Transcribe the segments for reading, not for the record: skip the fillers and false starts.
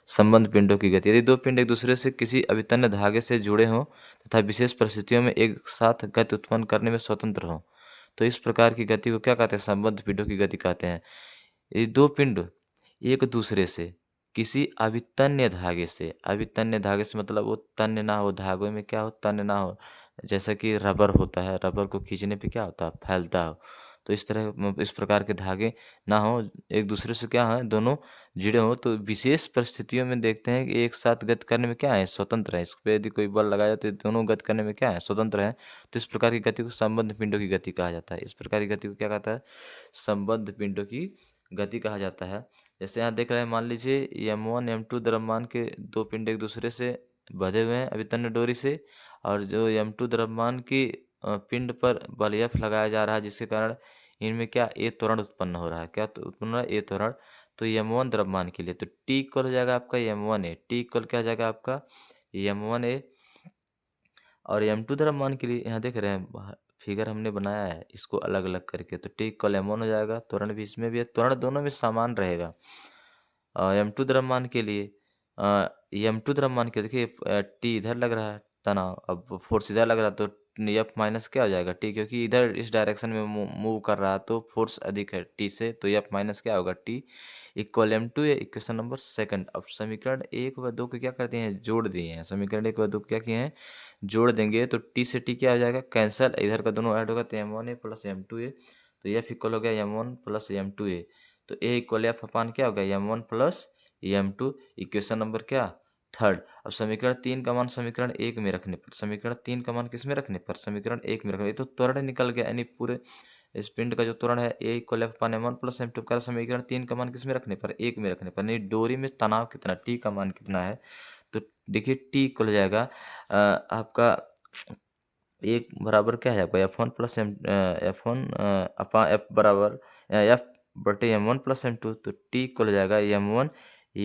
संबंध पिंडों की गति। यदि दो पिंड एक दूसरे से किसी अभितन्य धागे से जुड़े हों तथा विशेष परिस्थितियों में एक साथ गति उत्पन्न करने में स्वतंत्र हों, तो इस प्रकार की गति को क्या कहते हैं? संबंध पिंडों की गति कहते हैं। ये दो पिंड एक दूसरे से किसी अभितन्य धागे से मतलब वो तन्य ना हो, धागों में क्या हो, तन्य ना हो। जैसा कि रबर होता है, रबर को खींचने पे क्या होता है? फैलता हो। तो इस तरह इस प्रकार के धागे ना हो, एक दूसरे से क्या है, दोनों जुड़े हों, तो विशेष परिस्थितियों में देखते हैं कि एक साथ गति करने में क्या है? स्वतंत्र है। इस पे यदि कोई बल लगाया तो ये दोनों गति करने में क्या है? स्वतंत्र है। तो इस प्रकार की गति को संबद्ध पिंडों की गति कहा जाता है। इस प्रकार की गति को क्या कहता है? संबद्ध पिंडों की गति कहा जाता है। जैसे यहाँ देख रहे हैं, मान लीजिए m1 m2 द्रव्यमान के दो पिंड एक दूसरे से बंधे हुए हैं अभितन्य डोरी से, और जो m2 द्रव्यमान की पिंड पर बल F लगाया जा रहा है, जिसके कारण इनमें क्या ए त्वरण उत्पन्न हो रहा है। क्या तो उत्पन्न हो रहा है? ए त्वरण। तो m1 द्रव्यमान के लिए तो T इक्वल हो जाएगा आपका m1a। T इक्वल क्या हो जाएगा आपका? m1a। और m2 द्रव्यमान के लिए यहाँ देख रहे हैं फिगर हमने बनाया है इसको अलग अलग करके, तो T इक्वल m1 हो जाएगा। त्वरण भी इसमें भी है, त्वरण दोनों में समान रहेगा। m2 द्रव्यमान के लिए m2 द्रव्यमान के देखिए T इधर लग रहा है तनाव, अब फोर्स इधर लग रहा है, तो F माइनस क्या हो जाएगा? T, क्योंकि इधर इस डायरेक्शन में मूव कर रहा है तो फोर्स अधिक है T से, तो F माइनस क्या होगा? T इक्वल m2 है। Equation number second. अब समीकरण 1 व 2 को क्या करते हैं? जोड़ दिए हैं। समीकरण 1 व 2 को क्या किए हैं? जोड़ देंगे तो T से T क्या हो जाएगा? कैंसल, इधर का दोनों ऐड होगा तो m1a प्लस m2a, तो F इक्वल हो गया m1 प्लस m2a। तो A इक्वल F अपान क्या हो गया? m1 plus m2। Equation number क्या? थर्ड। अब समीकरण 3 का मान समीकरण 1 में रखने पर, समीकरण 3 का मान किस में रखने पर? समीकरण 1 में रखने। ये तो त्वरण निकल गया, यानी पूरे इस पिंड का जो त्वरण है A equal F upon m1 plus m2 का समीकरण 3 का मान किस में रखने पर? 1 में रखने पर। नहीं, डोरी में तनाव कितना, T का मान कितना है? तो देखिए T इक्वल हो जाएगा आपका एक बराबर क्या है आपका? F1 प्लस एम F1 अपा F बराबर F बटे m1 प्लस m2, तो T इक्वल हो जाएगा m1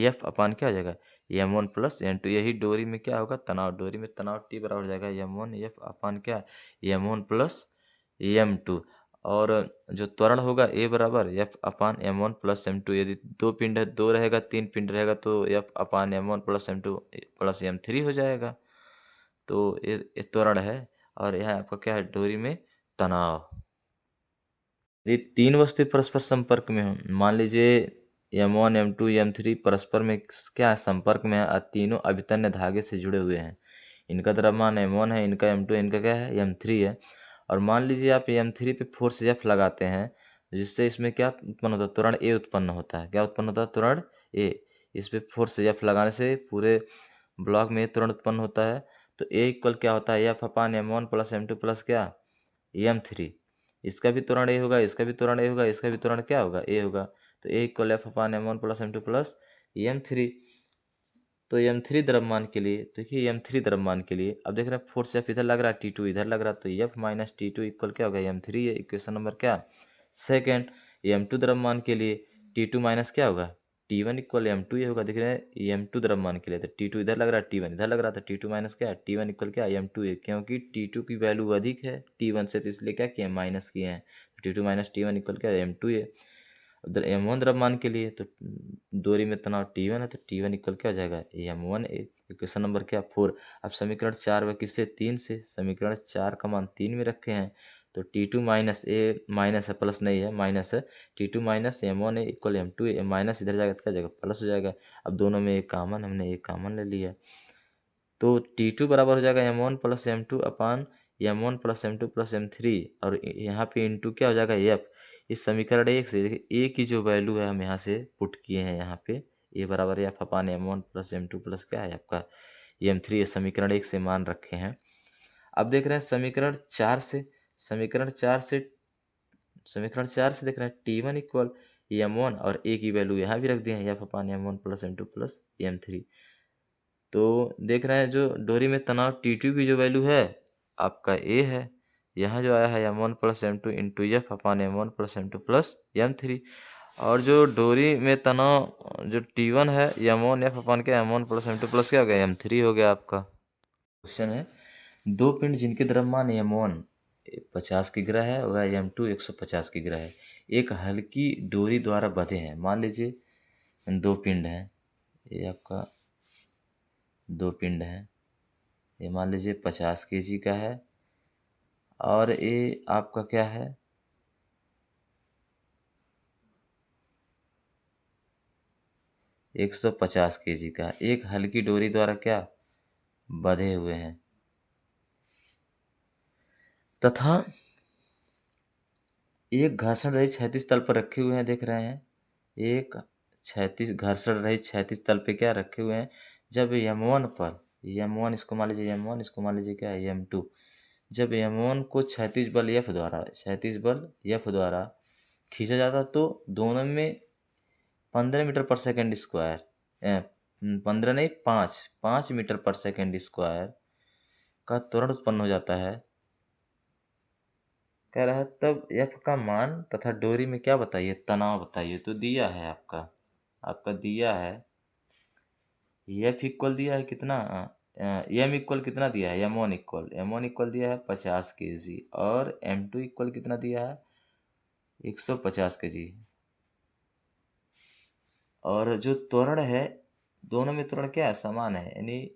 F अपान क्या हो जाएगा? m1 plus m2। यही डोरी में क्या होगा? तनाव। डोरी में तनाव T बराबर हो जाएगा m1 F अपान क्या? m1 plus m2। और जो त्वरण होगा A बराबर F अपान m1 प्लस m2। यदि दो पिंड है, दो रहेगा, तीन पिंड रहेगा तो F अपान m1 plus m2 plus m3 हो जाएगा। तो ये त्वरण है, और यह आपका क्या है? डोरी में तनाव। ये तीन वस्तुएं परस्पर संपर्क में हों, मान लीजिए m1 m2 m3 परस्पर में क्या है? संपर्क में है, और तीनों अभितन्य धागे से जुड़े हुए हैं। इनका द्रव्यमान m1 है, इनका m2 है, इनका क्या है? m3 है। और मान लीजिए आप m3 पे फोर्स F लगाते हैं, जिससे इसमें क्या उत्पन्न होता है? त्वरण A उत्पन्न होता है। क्या उत्पन्न होता है? त्वरण A। इस पे फोर्स F लगाने से पूरे ब्लॉक में त्वरण उत्पन्न होता है। तो A इक्वल क्या होता है? F अपान m1 प्लस m2 प्लस क्या? m3। इसका भी त्वरण A होगा, इसका भी त्वरण A होगा, इसका भी त्वरण क्या होगा? A होगा। तो A equal F upon m1 plus m2 plus m3। तो m3 द्रव्यमान के लिए, देखिए m3 द्रव्यमान के लिए अब देख रहे हैं फोर्स F इधर लग रहा है, T2 इधर लग रहा है, तो F माइनस T2 इक्वल क्या होगा? m3 है। इक्वेशन नंबर क्या? सेकेंड। m2 द्रव्यमान के लिए T2 माइनस क्या होगा? T1 इक्वल m2 ये होगा। देख रहे हैं m2 द्रव्यमान के लिए तो T2 इधर लग रहा है, T1 इधर लग रहा था, T2 माइनस क्या है? T1 इक्वल क्या? m2 है, क्योंकि T2 की वैल्यू अधिक है T1 से, तो इसलिए क्या किया? माइनस किए हैं। T2 माइनस T1 इक्वल क्या? m2 है। उधर m1 द्रव्यमान के लिए तो दूरी में तनाव T1 है, तो T1 इक्वल क्या हो जाएगा? m1 इक्वेशन नंबर क्या? 4। अब समीकरण 4 व किससे? 3 से। समीकरण 4 का मान 3 में रखे हैं, तो T2 माइनस A माइनस है, प्लस नहीं है, माइनस है। T2 minus m1 equal m2 minus इधर जाएगा तो क्या जाएगा? प्लस हो जाएगा। अब दोनों में एक कामन, हमने एक कामन ले लिया, तो T2 बराबर हो जाएगा m1 प्लस m2 अपान m1 plus m2 plus m3, और यहाँ पे इंटू क्या हो जाएगा? F। इस समीकरण 1 से A की जो वैल्यू है हम यहाँ से पुट किए हैं, यहाँ पे A बराबर F अपान m1 प्लस m2 प्लस क्या है आपका? m3। ये समीकरण 1 से मान रखे हैं। अब देख रहे हैं समीकरण 4 से, समीकरण 4 से देख रहे हैं T1 इक्वल m1 और A की वैल्यू यहाँ भी रख दिए हैं F अपान m1 plus m2 plus m3। तो देख रहे हैं जो डोरी में तनाव T2 की जो वैल्यू है आपका A है, यहाँ जो आया है m1 plus m2 into F अपान m1 plus m2 plus m3। और जो डोरी में तनाव जो T1 है m1 F अपान के m1 प्लस m2 प्लस क्या हो गया? m3 हो गया आपका। क्वेश्चन है, दो पिंड जिनके द्रव्यमान m1 50 की ग्रह है वह m2 150 की ग्रह है, एक हल्की डोरी द्वारा बंधे हैं। मान लीजिए दो पिंड हैं, ये आपका दो पिंड हैं। ये मान लीजिए 50 केजी का है और ये आपका क्या है, 150 केजी का एक हल्की डोरी द्वारा क्या बंधे हुए हैं तथा एक घर्षण रहित क्षैतिज तल पर रखे हुए हैं। देख रहे हैं, एक क्षैतिज घर्षण रहित क्षैतिज तल पे क्या रखे हुए हैं। जब M1 पर, M1 इसको मान लीजिए M1, इसको मान लीजिए क्या है M2। जब M1 को क्षैतिज बल F द्वारा खींचा जाता तो दोनों में 15 मीटर पर सेकेंड स्क्वायर, 15 नहीं 5 मीटर पर सेकेंड स्क्वायर का त्वरण उत्पन्न हो जाता है। कह रहा है तब F का मान तथा डोरी में क्या बताइए, तनाव बताइए। तो दिया है आपका दिया है F इक्वल दिया है कितना, M इक्वल कितना दिया है, M1 इक्वल दिया है 50 केजी और M2 इक्वल कितना दिया है 150 केजी। और जो त्वरण है दोनों में त्वरण क्या है, समान है, यानी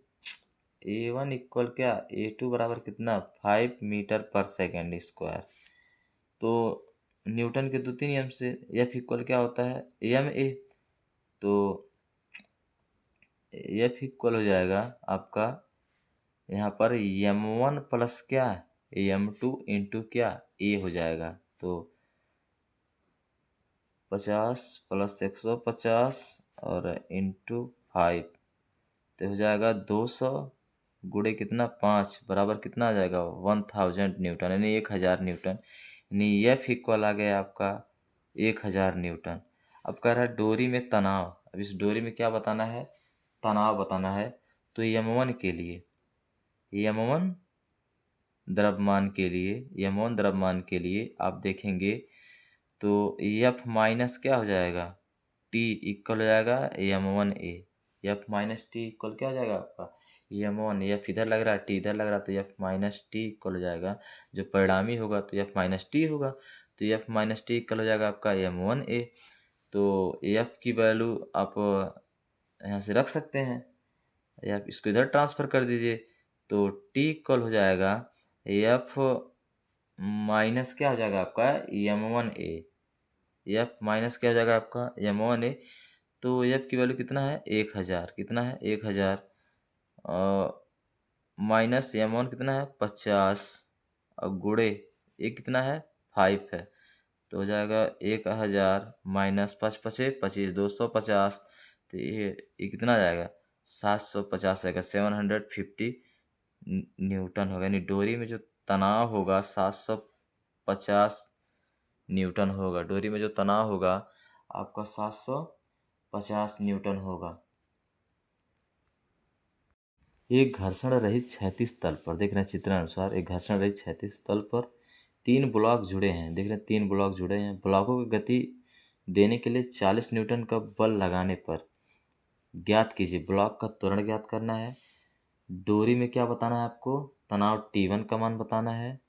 A1 इक्वल क्या, A2 बराबर कितना 5 मीटर पर सेकेंड स्क्वायर। तो न्यूटन के द्वितीय नियम से F इक्वल क्या होता है ma। तो F इक्वल हो जाएगा आपका यहाँ पर M1 प्लस क्या M2 इंटू क्या A हो जाएगा। तो 50 प्लस 150 और इंटू 5 तो हो जाएगा 200 गुणे कितना 5 बराबर कितना आ जाएगा 1000 न्यूटन, यानी 1000 न्यूटन। यानी F इक्वल आ गया आपका 1000 न्यूटन। अब कह रहा है डोरी में तनाव। अब इस डोरी में क्या बताना है, तनाव बताना है। तो M1 के लिए, M1 द्रव्यमान के लिए, M1 द्रव्यमान के लिए आप देखेंगे तो F माइनस क्या हो जाएगा T इक्वल हो जाएगा M1A। F minus T equal क्या हो जाएगा आपका M1। F इधर लग रहा है, T इधर लग रहा है, तो F माइनस टी इक्वल हो जाएगा। जो परिणामी होगा तो F माइनस टी होगा, तो F माइनस टी इक्वल हो जाएगा आपका M1A। तो F की वैल्यू आप यहाँ से रख सकते हैं या आप इसको इधर ट्रांसफ़र कर दीजिए। तो T इक्वल हो जाएगा F माइनस क्या हो जाएगा आपका M1A। F माइनस क्या हो जाएगा आपका M1A। तो F की वैल्यू कितना है 1000, कितना है 1000 माइनस M1 कितना है 50 और गुणे ये कितना है 5 है। तो हो जाएगा 1000 माइनस 5 पचे 25 250। तो ये कितना आ जाएगा 750 आएगा, 750 न्यूटन होगा। यानी डोरी में जो तनाव होगा 750 न्यूटन होगा। डोरी में जो तनाव होगा आपका 750 न्यूटन होगा। एक घर्षण रहित क्षैतिज तल पर, देख रहे हैं चित्रानुसार, एक घर्षण रहित क्षैतिज तल पर 3 ब्लॉक जुड़े हैं। देख रहे हैं 3 ब्लॉक जुड़े हैं। ब्लॉकों की गति देने के लिए 40 न्यूटन का बल लगाने पर ज्ञात कीजिए, ब्लॉक का त्वरण ज्ञात करना है। डोरी में क्या बताना है आपको, तनाव T1 का मान बताना है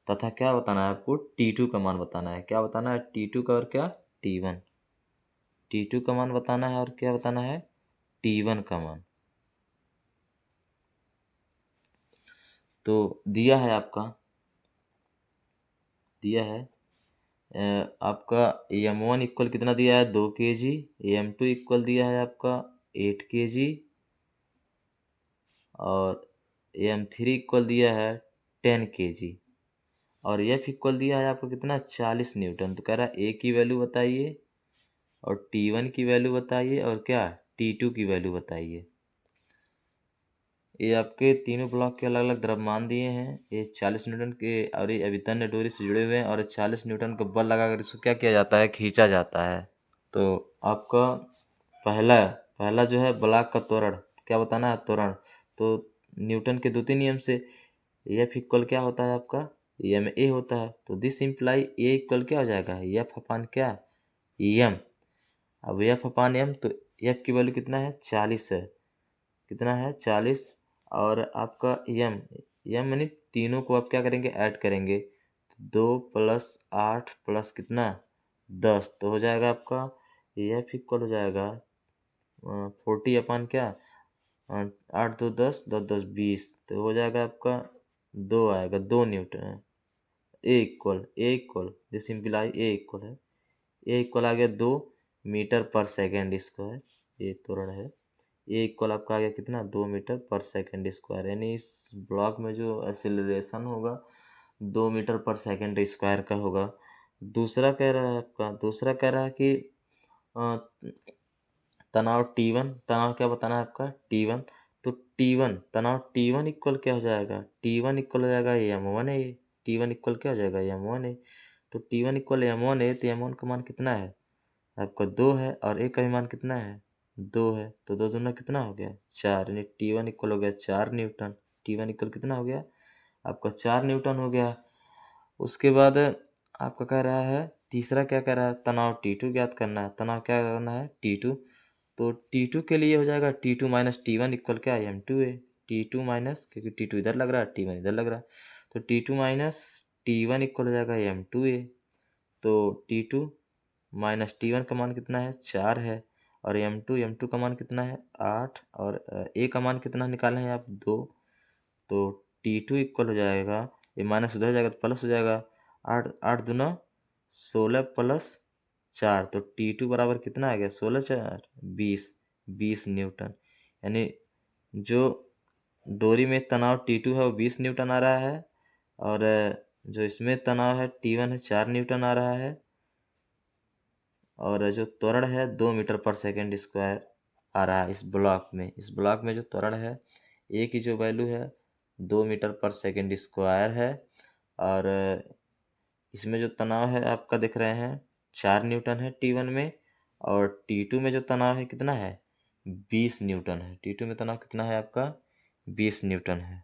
तथा क्या बताना है आपको T2 का मान बताना है। क्या बताना है T2 का और क्या T1, T2 का मान बताना है और क्या बताना है T1 का मान। तो दिया है आपका, दिया है आपका M1 इक्वल कितना दिया है 2 kg, M2 इक्वल दिया है आपका 8 kg और M3 इक्वल दिया है 10 kg और F इक्वल दिया है आपको कितना 40 न्यूटन। तो कह रहा है A की वैल्यू बताइए और T1 की वैल्यू बताइए और क्या T2 की वैल्यू बताइए। ये आपके तीनों ब्लॉक के अलग अलग द्रव्यमान दिए हैं। ये 40 न्यूटन के और ये अभितन्य डोरी से जुड़े हुए हैं और 40 न्यूटन का बल लगाकर इसको क्या किया जाता है, खींचा जाता है। तो आपका पहला पहला जो है ब्लॉक का त्वरण क्या बताना है, त्वरण। तो न्यूटन के द्वितीय नियम से F इक्वल क्या होता है आपका ma होता है। तो दिस इम्प्लाई A इक्वल क्या हो जाएगा F अपान क्या m। अब F अपान m तो F की वैल्यू कितना है 40 है, कितना है 40 और आपका m यानी तीनों को आप क्या करेंगे ऐड करेंगे। तो 2 + 8 प्लस कितना 10 तो हो जाएगा आपका F इक्वल हो जाएगा 40 अपन क्या 8 2 10 10 10 20, तो हो जाएगा आपका 2 आएगा, 2 newton. A equal this imply a equal आ गया 2 मीटर पर सेकेंड स्क्वायर। ये त्वरण है। ए इक्वल आपका आ गया कितना 2 मीटर पर सेकेंड स्क्वायर, यानी इस ब्लॉक में जो एक्सिलरेशन होगा 2 मीटर पर सेकेंड स्क्वायर का होगा। दूसरा कह रहा है कि अ, तनाव T1, तनाव क्या बताना है आपका T1। तो T1 तनाव T1 इक्वल क्या हो जाएगा, T1 इक्वल हो जाएगा M1A। T1 इक्वल क्या हो जाएगा M1A। तो T1 इक्वल M1A, तो M1 का मान कितना है आपका 2 है, और A का भी मान कितना है 2 है, तो 2 दूना कितना हो गया 4, यानी T1 इक्वल हो गया 4 न्यूटन। T1 इक्वल कितना हो गया आपका 4 न्यूटन हो गया। उसके बाद आपका कह रहा है, तीसरा क्या कह रहा है, तनाव T2 ज्ञात करना है। तनाव क्या करना है T2, तो T2 के लिए हो जाएगा T2 माइनस T1 इक्वल क्या M2A। T2 माइनस, क्योंकि T2 इधर लग रहा है T1 इधर लग रहा है, तो T2 माइनस T1 इक्वल हो जाएगा M2A। तो T2 माइनस T1 का मान कितना है 4 है, और M2 का मान कितना है 8, और A का मान कितना निकाले हैं आप 2। तो T2 इक्वल हो जाएगा, ये माइनस उधर जाएगा तो प्लस हो जाएगा, 8 8 दूना 16 प्लस 4, तो T2 बराबर कितना आ गया 16 4 20 न्यूटन। यानी जो डोरी में तनाव T2 है वो 20 न्यूटन आ रहा है, और जो इसमें तनाव है T1 है 4 न्यूटन आ रहा है, और जो त्वरण है 2 मीटर पर सेकेंड स्क्वायर आ रहा है इस ब्लॉक में जो त्वरण है ए की जो वैल्यू है 2 मीटर पर सेकेंड स्क्वायर है, और इसमें जो तनाव है आपका देख रहे हैं 4 न्यूटन है T1 में, और T2 में जो तनाव है कितना है 20 न्यूटन है। T2 में तनाव कितना है आपका 20 न्यूटन है।